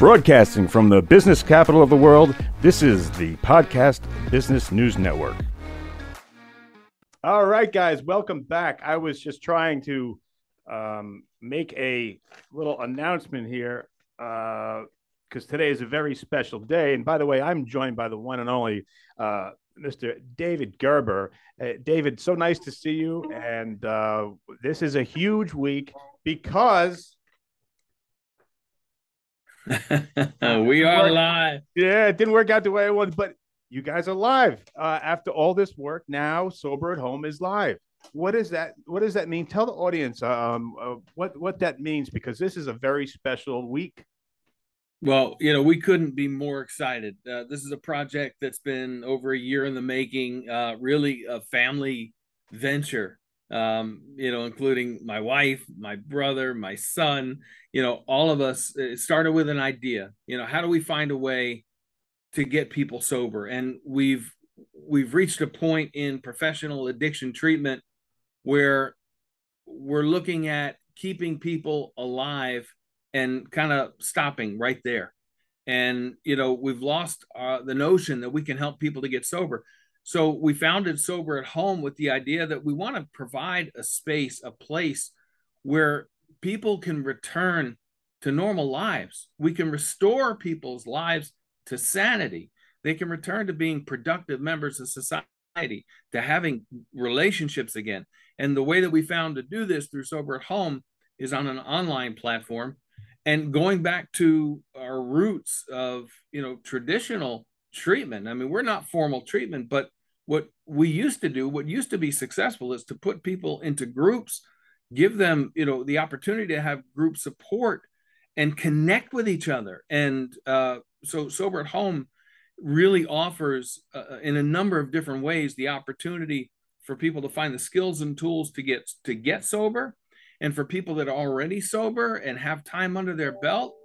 Broadcasting from the business capital of the world, this is the Podcast Business News Network. All right, guys, welcome back. I was just trying to make a little announcement here because today is a very special day. And by the way, I'm joined by the one and only Mr. David Gerber. David, so nice to see you. And this is a huge week because... We are live. Yeah, it didn't work out the way it was, but you guys are live. After all this work, now Sober at Home is live. What is that? What does that mean? Tell the audience what that means, because this is a very special week. Well, we couldn't be more excited. This is a project that's been over a year in the making, really a family venture. Including my wife, my brother, my son, all of us. It started with an idea. How do we find a way to get people sober? And we've reached a point in professional addiction treatment where we're looking at keeping people alive and kind of stopping right there. And, we've lost the notion that we can help people to get sober. So we founded Sober at Home with the idea that we want to provide a space, a place where people can return to normal lives. We can restore people's lives to sanity. They can return to being productive members of society, to having relationships again. And the way that we found to do this through Sober at Home is on an online platform. And going back to our roots of, traditional treatment. I mean, we're not formal treatment, but what we used to do, what used to be successful, is to put people into groups, give them, the opportunity to have group support and connect with each other. And so Sober at Home really offers, in a number of different ways, the opportunity for people to find the skills and tools to get sober, and for people that are already sober and have time under their belt,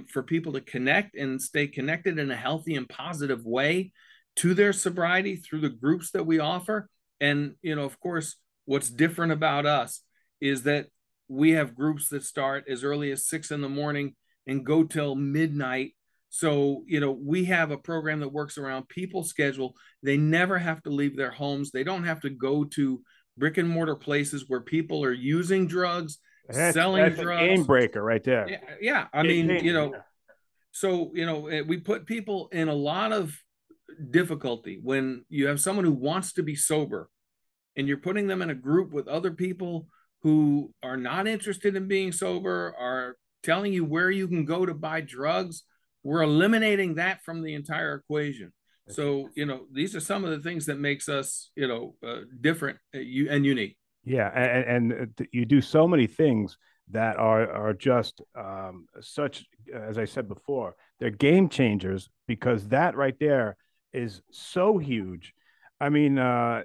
for people to connect and stay connected in a healthy and positive way to their sobriety through the groups that we offer. And, of course, what's different about us is that we have groups that start as early as 6 a.m. and go till midnight. So, we have a program that works around people's schedule. They never have to leave their homes. They don't have to go to brick and mortar places where people are using drugs, selling drugs. A game breaker right there. Yeah. I mean, so, we put people in a lot of difficulty when you have someone who wants to be sober and you're putting them in a group with other people who are not interested in being sober, are telling you where you can go to buy drugs. We're eliminating that from the entire equation. So, these are some of the things that makes us, different and unique. Yeah, and you do so many things that are just such, as I said before, they're game changers, because that right there is so huge. I mean, I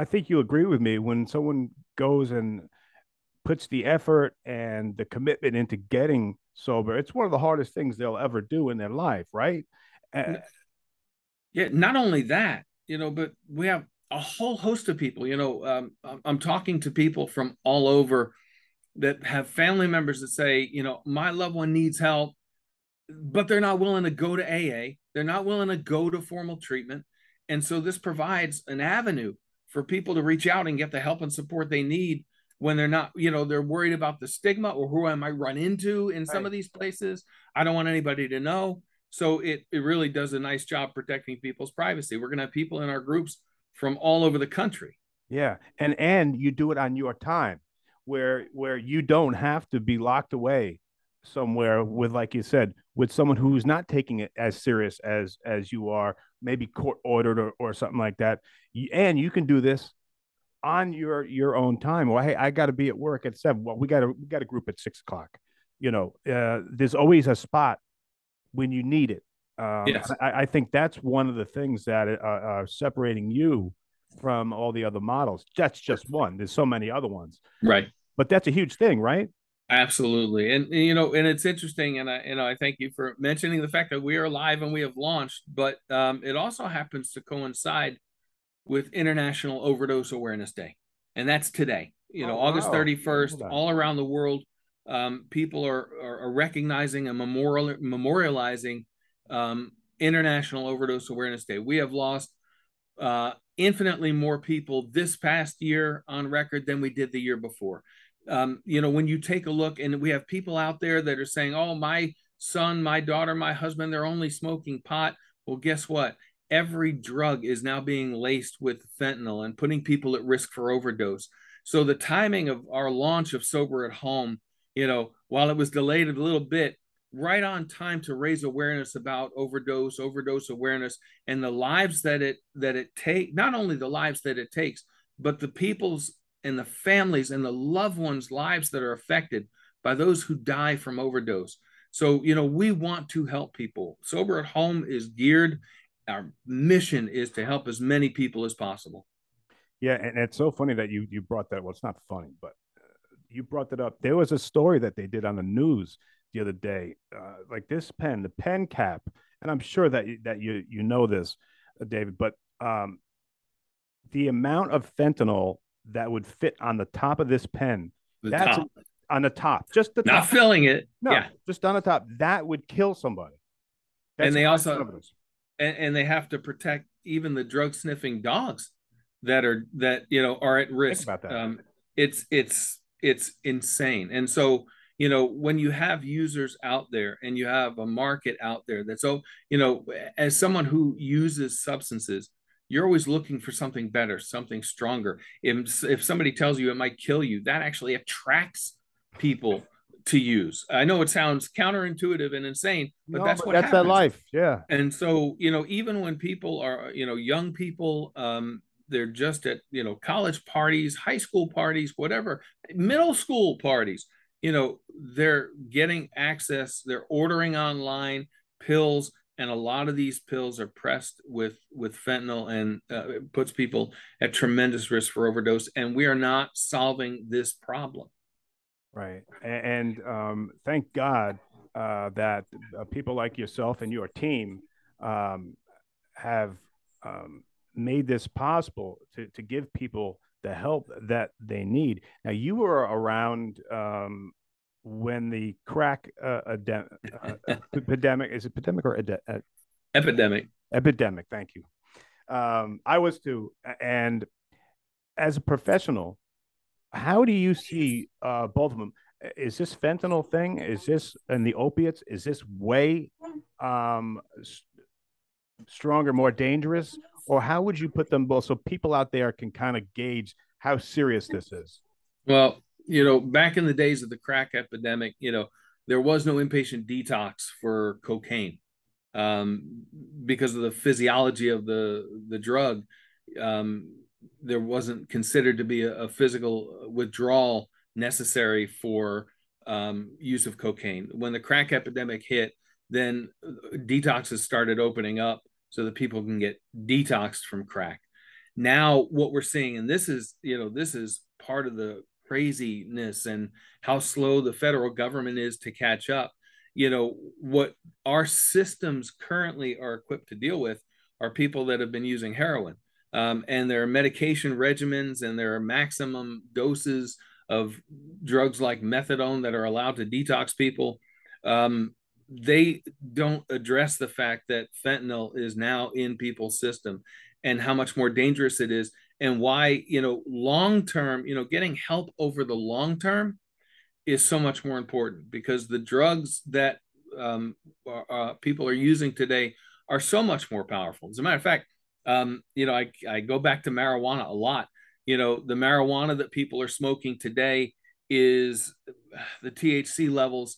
think you agree with me when someone goes and puts the effort and the commitment into getting sober. It's one of the hardest things they'll ever do in their life, right? Yeah, not only that, but we have a whole host of people. I'm talking to people from all over that have family members that say, my loved one needs help, but they're not willing to go to AA. They're not willing to go to formal treatment. And so this provides an avenue for people to reach out and get the help and support they need when they're not, they're worried about the stigma, or who I might run into in some of these places. I don't want anybody to know. So it really does a nice job protecting people's privacy. We're going to have people in our groups from all over the country. Yeah. And you do it on your time, where you don't have to be locked away somewhere with, like you said, with someone who's not taking it as serious as you are, maybe court ordered or something like that. And you can do this on your own time. Well, hey, I got to be at work at 7. Well, we got a group at 6 o'clock. There's always a spot when you need it. Yes. I think that's one of the things that are separating you from all the other models. That's just one. There's so many other ones. Right. But that's a huge thing, right? Absolutely. And and it's interesting. And I thank you for mentioning the fact that we are live and we have launched, but it also happens to coincide with International Overdose Awareness Day. And that's today, August 31st, all around the world. people are recognizing and memorializing International Overdose Awareness Day. We have lost infinitely more people this past year on record than we did the year before. When you take a look, and we have people out there that are saying, oh, my son, my daughter, my husband, they're only smoking pot. Well, guess what? Every drug is now being laced with fentanyl and putting people at risk for overdose. So the timing of our launch of Sober at Home, while it was delayed a little bit, right on time to raise awareness about overdose awareness, and the lives that it take, not only the lives that it takes, but the people's and the families and the loved ones' lives that are affected by those who die from overdose. So, we want to help people. Sober at Home is geared. Our mission is to help as many people as possible. Yeah, and it's so funny that you brought that. Well, it's not funny, but you brought that up. There was a story that they did on the news the other day, like this pen, the pen cap, and I'm sure that you know this, David, but the amount of fentanyl that would fit on the top of this pen, The that's top, on the top, just the not top. filling it. No, Yeah, just on the top. That would kill somebody. and That's they high also overdose. and they have to protect even the drug sniffing dogs that are at Think risk. about that. It's insane. And so, when you have users out there and you have a market out there that's, so, as someone who uses substances, you're always looking for something better, something stronger. If somebody tells you it might kill you, that actually attracts people to use. I know it sounds counterintuitive and insane, but No, that's but what that's that happens. life. Yeah. And so, even when people are, young people, they're just at, college parties, high school parties, whatever, middle school parties, they're getting access, they're ordering online pills, and a lot of these pills are pressed with fentanyl, and it puts people at tremendous risk for overdose. And we are not solving this problem. Right. And thank God that people like yourself and your team um, have made this possible to give people the help that they need. Now, you were around when the crack epidemic, is it epidemic or Epidemic. epidemic? Thank you. I was too. And as a professional, how do you see both of them? Is this fentanyl thing? Is this and the opiates? Is this way um, stronger, more dangerous, or how would you put them both so people out there can kind of gauge how serious this is? Well, back in the days of the crack epidemic, there was no inpatient detox for cocaine, um, because of the physiology of the drug. Um, there wasn't considered to be a physical withdrawal necessary for use of cocaine. When the crack epidemic hit, then detoxes started opening up so that people can get detoxed from crack. Now, what we're seeing, and this is part of the craziness and how slow the federal government is to catch up. What our systems currently are equipped to deal with are people that have been using heroin, and there are medication regimens and there are maximum doses of drugs like methadone that are allowed to detox people. They don't address the fact that fentanyl is now in people's system and how much more dangerous it is, and why, long term, getting help over the long term is so much more important, because the drugs that people are using today are so much more powerful. As a matter of fact, I go back to marijuana a lot. The marijuana that people are smoking today is the THC levels,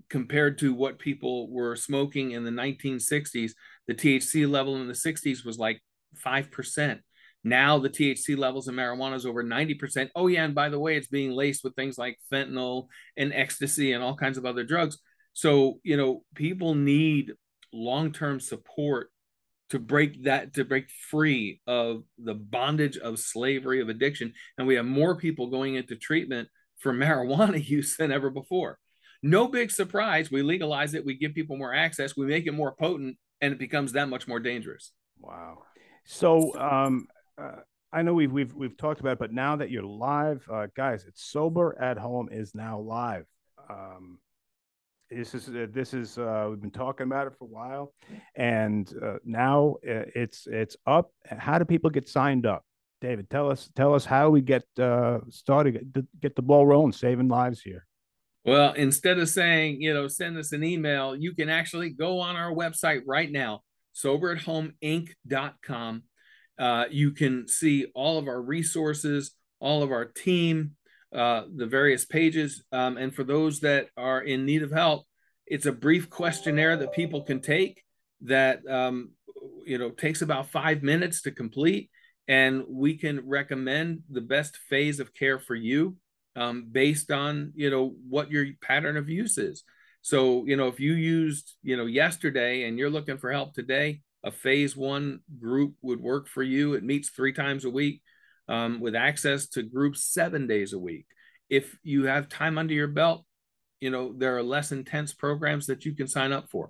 compared to what people were smoking in the 1960s. The THC level in the 60s was like 5%. Now the THC levels in marijuana is over 90%. Oh yeah, and by the way, it's being laced with things like fentanyl and ecstasy and all kinds of other drugs. So, people need long-term support to break free of the bondage of slavery of addiction. And we have more people going into treatment for marijuana use than ever before. No big surprise. We legalize it, we give people more access, we make it more potent, and it becomes that much more dangerous. Wow. So I know we've talked about it, but now that you're live, guys, it's Sober at Home is now live. Um, this is we've been talking about it for a while, and now it's up. How do people get signed up? David, tell us how we get started, get the ball rolling, saving lives here. Well, instead of saying, send us an email, you can actually go on our website right now, soberatohomeinc.com. You can see all of our resources, all of our team, the various pages. And for those that are in need of help, it's a brief questionnaire that people can take that, takes about 5 minutes to complete. And we can recommend the best phase of care for you based on what your pattern of use is. So if you used yesterday and you're looking for help today, a phase one group would work for you. It meets 3 times a week with access to groups 7 days a week. If you have time under your belt, there are less intense programs that you can sign up for.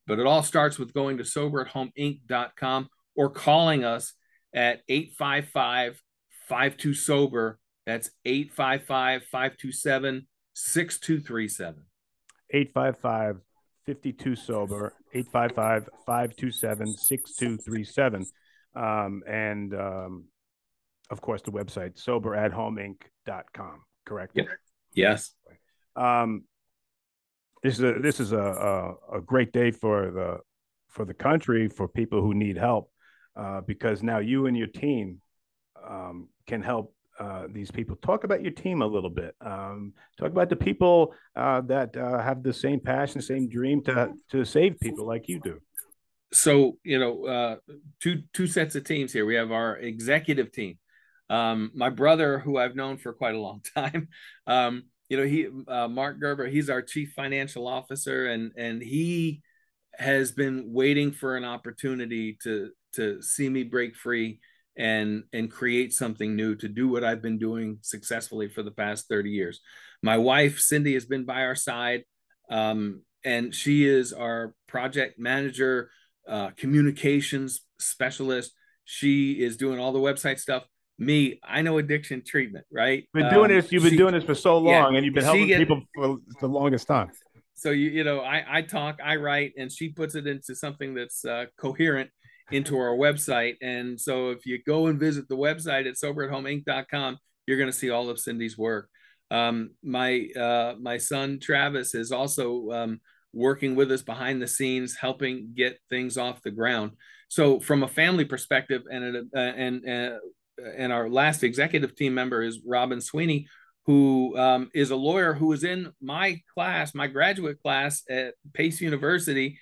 But it all starts with going to soberatohomeinc.com or calling us at 855-52-SOBER. That's 855-527-6237. 855 52 sober, 855-527-6237. And of course the website soberatohomeinc.com, correct? Yep. Yes. Um, this is a great day for the country, for people who need help, because now you and your team can help these people. Talk about your team a little bit. Talk about the people that have the same passion, same dream to save people like you do. So two sets of teams here. We have our executive team. My brother, who I've known for quite a long time, he Mark Gerber. He's our chief financial officer, and he has been waiting for an opportunity to see me break free and create something new, to do what I've been doing successfully for the past 30 years. My wife, Cindy, has been by our side, and she is our project manager, communications specialist. She is doing all the website stuff. Me, I know addiction treatment, right? You've been doing this for so Yeah, long, and you've been she helping get people for the longest time. so I talk, I write, and she puts it into something that's coherent into our website. And so if you go and visit the website at soberatohomeinc.com, you're going to see all of Cindy's work. My son Travis is also working with us behind the scenes, helping get things off the ground. So from a family perspective, and our last executive team member is Robin Sweeney, who is a lawyer who was in my class, my graduate class at Pace University.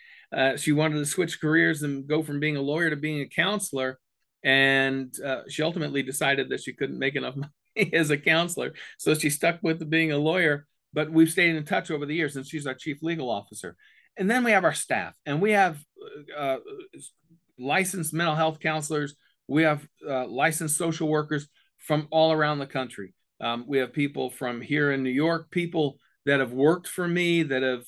She wanted to switch careers and go from being a lawyer to being a counselor. And she ultimately decided that she couldn't make enough money as a counselor. So she stuck with being a lawyer. But we've stayed in touch over the years, and she's our chief legal officer. And then we have our staff, and we have licensed mental health counselors. We have licensed social workers from all around the country. We have people from here in New York, people that have worked for me, that have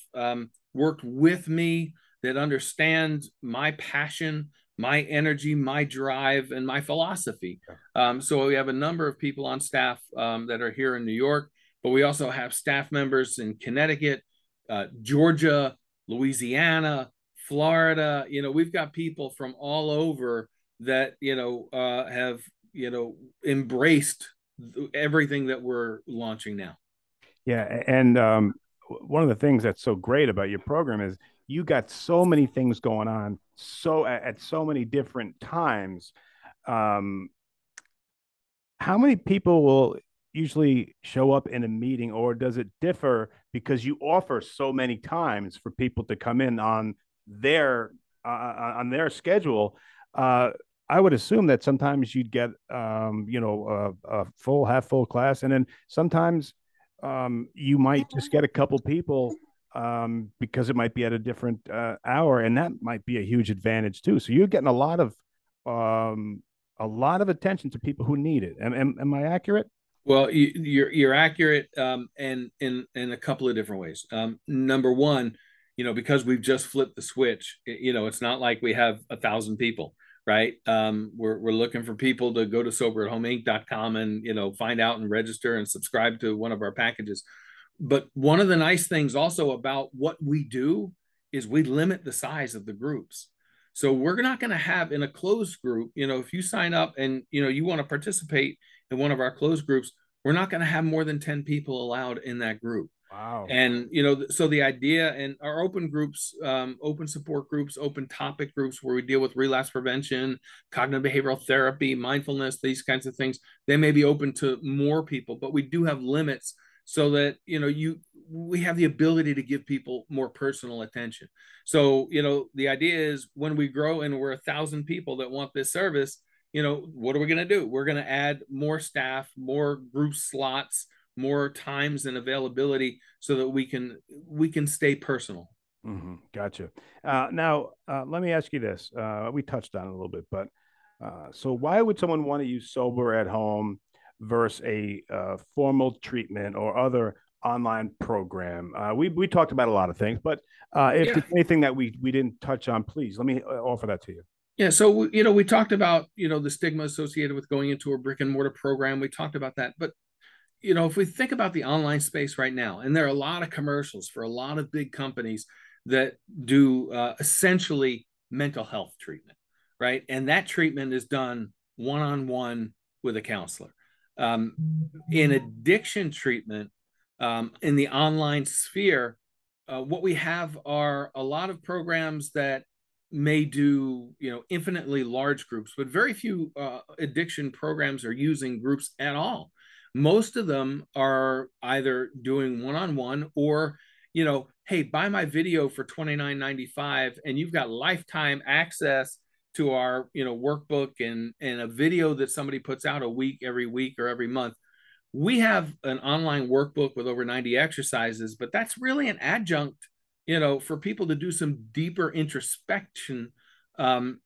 worked with me, that understand my passion, my energy, my drive, and my philosophy. So we have a number of people on staff that are here in New York, but we also have staff members in Connecticut, Georgia, Louisiana, Florida. We've got people from all over that, have, embraced everything that we're launching now. Yeah, and one of the things that's so great about your program is you got so many things going on, so at so many different times. Um, how many people will usually show up in a meeting, or does it differ because you offer so many times for people to come in on their schedule? I would assume that sometimes you'd get a full half full class, and then sometimes you might just get a couple people because it might be at a different hour, and that might be a huge advantage too. So you're getting a lot of attention to people who need it. Am I accurate? Well, you're accurate, and in a couple of different ways. Number one, because we've just flipped the switch. It's not like we have 1,000 people. right? We're looking for people to go to soberathomeinc.com and, find out and register and subscribe to one of our packages. But one of the nice things also about what we do is we limit the size of the groups. So we're not going to have in a closed group, if you sign up and, you want to participate in one of our closed groups, we're not going to have more than 10 people allowed in that group. Wow. And, so the idea and our open groups, open support groups, open topic groups where we deal with relapse prevention, cognitive behavioral therapy, mindfulness, these kinds of things, they may be open to more people, but we do have limits so that, we have the ability to give people more personal attention. So, the idea is when we grow and we're 1,000 people that want this service, what are we going to do? We're going to add more staff, more group slots, more times and availability so that we can stay personal. Mm-hmm. Gotcha. Now, let me ask you this. We touched on it a little bit, but so why would someone want to use sober at home versus a formal treatment or other online program? We talked about a lot of things, but if Yeah. there's anything that we didn't touch on, please let me offer that to you. Yeah, so we talked about the stigma associated with going into a brick and mortar program. We talked about that, but if we think about the online space right now, and there are a lot of commercials for a lot of big companies that do essentially mental health treatment, right? And that treatment is done one on one with a counselor. Um, in addiction treatment, in the online sphere, what we have are a lot of programs that may do infinitely large groups, but very few addiction programs are using groups at all. Most of them are either doing one-on-one or hey, buy my video for $29.95 and you've got lifetime access to our workbook and a video that somebody puts out a week, every week or every month. We have an online workbook with over 90 exercises, but that's really an adjunct, for people to do some deeper introspection um,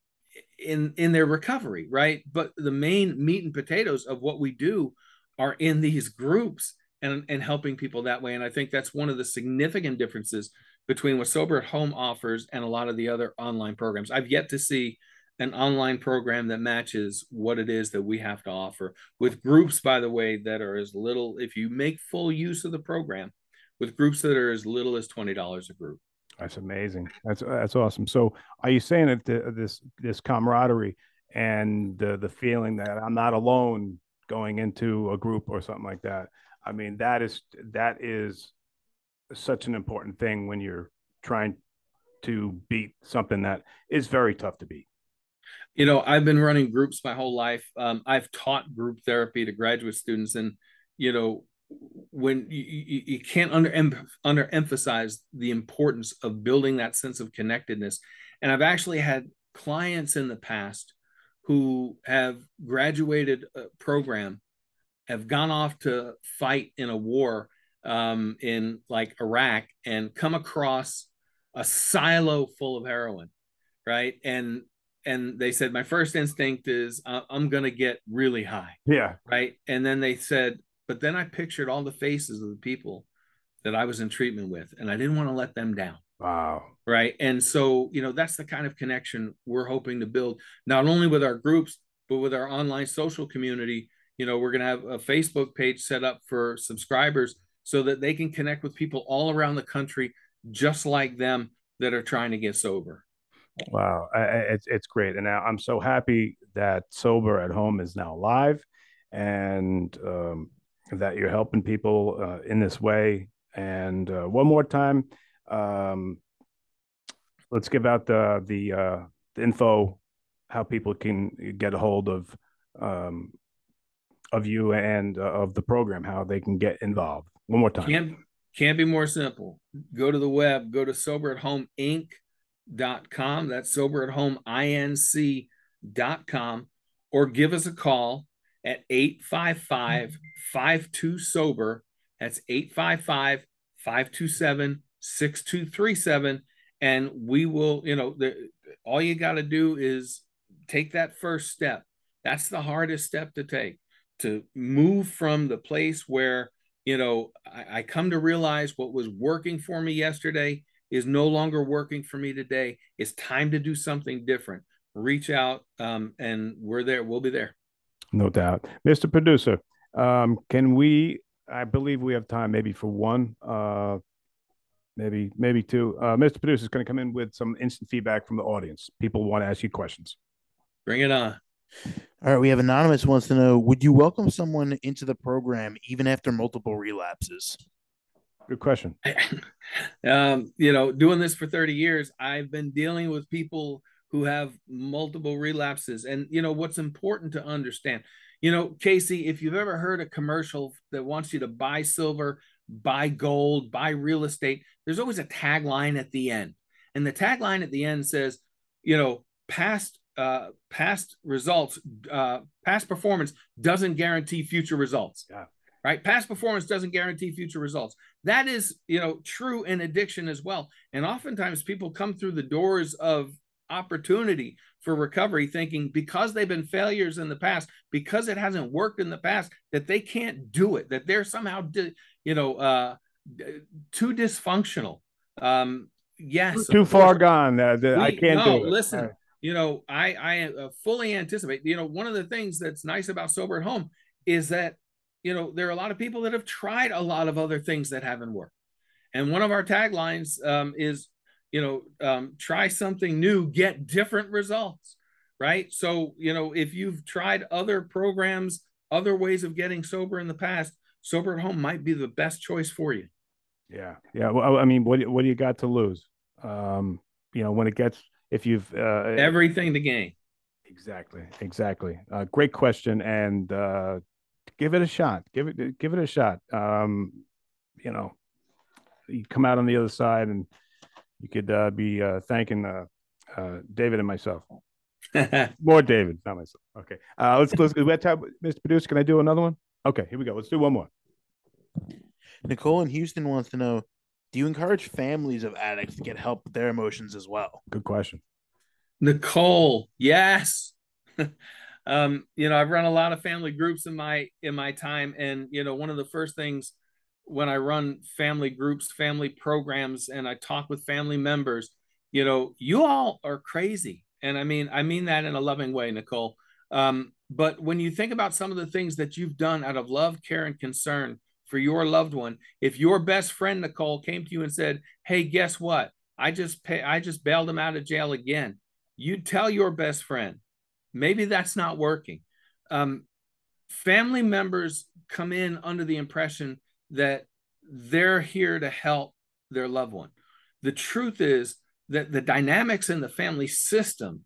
in their recovery, right? But the main meat and potatoes of what we do are in these groups and helping people that way. And I think that's one of the significant differences between what Sober at Home offers and a lot of the other online programs. I've yet to see an online program that matches what it is that we have to offer with groups, by the way, that are as little, if you make full use of the program, with groups that are as little as $20 a group. That's amazing. That's awesome. So, are you saying that this camaraderie and the feeling that I'm not alone going into a group or something like that? I mean, that is such an important thing when you're trying to beat something that is very tough to beat. I've been running groups my whole life. I've taught group therapy to graduate students, and you know, when you can't underemphasize the importance of building that sense of connectedness. And I've actually had clients in the past who have graduated a program, have gone off to fight in a war in like Iraq, and come across a silo full of heroin, right? And they said my first instinct is I'm going to get really high, Yeah. right? And then they said, but then I pictured all the faces of the people that I was in treatment with, and I didn't want to let them down, Wow. right? And so that's the kind of connection we're hoping to build, not only with our groups but with our online social community. We're going to have a Facebook page set up for subscribers so that they can connect with people all around the country just like them that are trying to get sober. Wow, it's great, and I'm so happy that Sober at Home is now live, and that you're helping people in this way. And one more time, um, let's give out the info how people can get a hold um, of you and of the program, how they can get involved. One more time. Can't be more simple. Go to the web, go to soberathomeinc.com. That's soberathomeinc.com, or give us a call at 855-52 sober. That's 855-527-6237. And we will, all you got to do is take that first step. That's the hardest step to take, to move from the place where I come to realize what was working for me yesterday is no longer working for me today. It's time to do something different. reach out, and we're there. We'll be there. No doubt. Mr. Producer, can we, I believe we have time maybe for one, maybe two. Mr. Producer is going to come in with some instant feedback from the audience. People want to ask you questions. Bring it on. All right, we have Anonymous wants to know, would you welcome someone into the program even after multiple relapses? Good question. Doing this for 30 years, I've been dealing with people who have multiple relapses. And, what's important to understand, Casey, if you've ever heard a commercial that wants you to buy silver, buy gold, buy real estate, there's always a tagline at the end. And the tagline at the end says, past results, past performance doesn't guarantee future results. Yeah. Right? Past performance doesn't guarantee future results. That is, true in addiction as well. And oftentimes people come through the doors of opportunity for recovery thinking because they've been failures in the past, because it hasn't worked in the past, that they can't do it, that they're somehow, too dysfunctional. Yes. Too far gone. I can't do it. Listen, I fully anticipate, one of the things that's nice about Sober at Home is that there are a lot of people that have tried a lot of other things that haven't worked. And one of our taglines is, try something new, get different results, right? So, if you've tried other programs, other ways of getting sober in the past, Sober at Home might be the best choice for you. Yeah. Yeah. Well, I mean, what do you got to lose? When it gets, if you've everything to gain. Exactly. Great question. And, give it a shot. Give it a shot. You come out on the other side, and you could be thanking David and myself. More David, not myself. Okay. Let's Mr. Producer. Can I do another one? Okay, here we go. Let's do one more. Nicole in Houston wants to know, do you encourage families of addicts to get help with their emotions as well? Good question. Nicole, yes. I've run a lot of family groups in my time, and one of the first things when I run family groups, family programs, and I talk with family members, you all are crazy, and I mean that in a loving way, Nicole. But when you think about some of the things that you've done out of love, care, and concern for your loved one, if your best friend Nicole came to you and said, "Hey, guess what? I just bailed him out of jail again," you'd tell your best friend, maybe that's not working. Family members come in under the impression that they're here to help their loved one. The truth is that the dynamics in the family system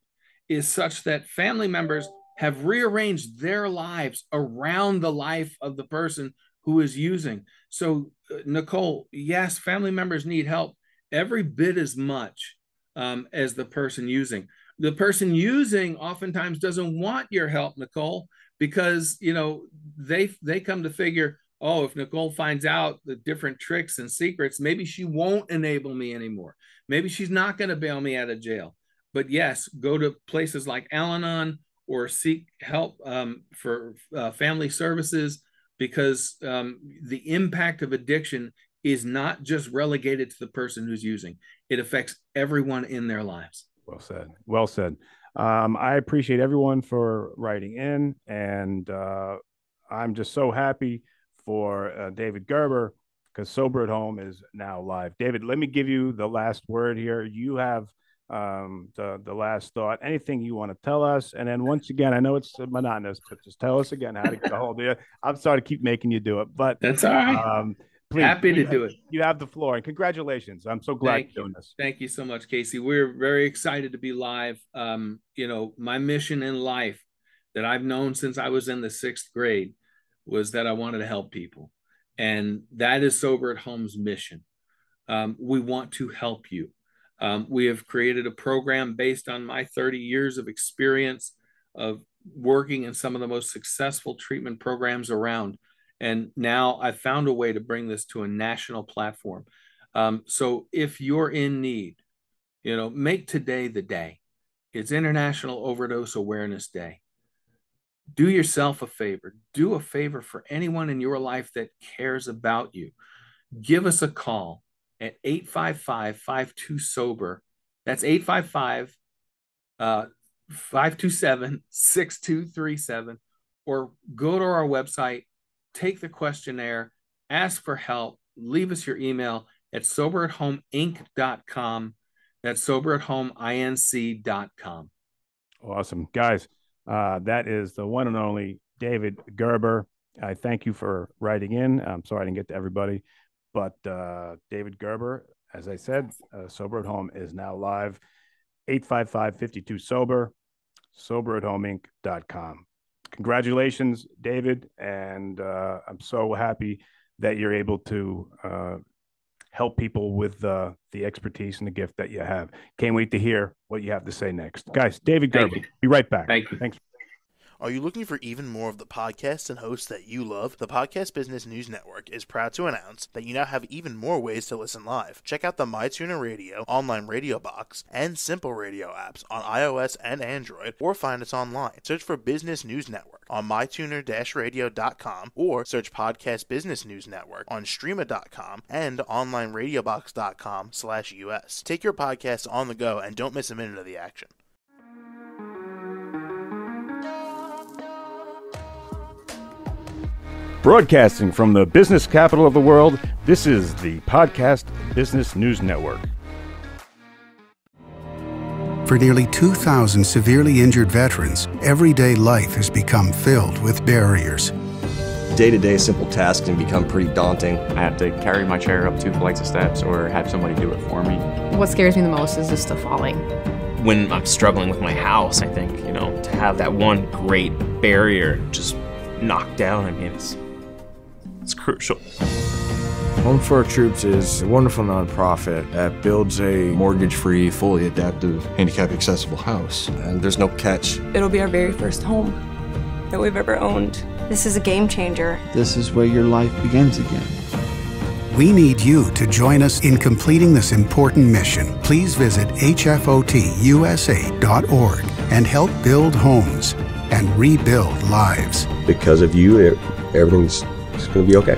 is such that family members have rearranged their lives around the life of the person who is using. So, Nicole, yes, family members need help every bit as much as the person using. The person using oftentimes doesn't want your help, Nicole, because they come to figure, oh, if Nicole finds out the different tricks and secrets, maybe she won't enable me anymore. Maybe she's not going to bail me out of jail. But yes, go to places like Al-Anon or seek help for family services, because the impact of addiction is not just relegated to the person who's using. It affects everyone in their lives. Well said. Well said. I appreciate everyone for writing in, and I'm just so happy for David Gerber, because Sober at Home is now live. David, let me give you the last word here. You have the last thought. Anything you want to tell us, and then once again, I know it's monotonous, but just tell us again how to get a hold of you. I'm sorry to keep making you do it, but that's all right. Please, happy to do it. You have the floor, and congratulations. I'm so glad you're doing this. Thank you so much, Casey. We're very excited to be live. My mission in life that I've known since I was in the 6th grade was that I wanted to help people. And that is Sober at Home's mission. We want to help you. We have created a program based on my 30 years of experience of working in some of the most successful treatment programs around. And now I've found a way to bring this to a national platform. So if you're in need, make today the day. It's International Overdose Awareness Day. Do yourself a favor. Do a favor for anyone in your life that cares about you. Give us a call at 855-52-SOBER. That's 855 527-6237, or go to our website, take the questionnaire, ask for help, leave us your email at soberathomeinc.com. That's soberathomeinc.com. Awesome. Guys, that is the one and only David Gerber. I thank you for writing in. I'm sorry I didn't get to everybody, but David Gerber, as I said, Sober at Home is now live. 855-52-SOBER, soberathomeinc.com. Congratulations, David, and I'm so happy that you're able to help people with the expertise and the gift that you have. Can't wait to hear what you have to say next. Guys, David Gerber, be right back. Thank you. Thanks. Are you looking for even more of the podcasts and hosts that you love? The Podcast Business News Network is proud to announce that you now have even more ways to listen live. Check out the MyTuner Radio, online radio box, and Simple Radio apps on iOS and Android, or find us online. Search for Business News Network on mytuner-radio.com, or search Podcast Business News Network on streama.com and onlineradiobox.com/US. Take your podcast on the go and don't miss a minute of the action. Broadcasting from the business capital of the world, this is the Podcast Business News Network. For nearly 2,000 severely injured veterans, everyday life has become filled with barriers. Day-to-day simple tasks can become pretty daunting. I have to carry my chair up 2 flights of steps or have somebody do it for me. What scares me the most is just the falling. When I'm struggling with my house, I think, to have that one great barrier just knocked down, it's crucial. Home for Our Troops is a wonderful nonprofit that builds a Mortgage-free, fully adaptive, handicap-accessible house. And there's no catch. It'll be our very first home that we've ever owned. This is a game changer. This is where your life begins again. We need you to join us in completing this important mission. Please visit hfotusa.org and help build homes and rebuild lives. Because of you, everything's going to be okay.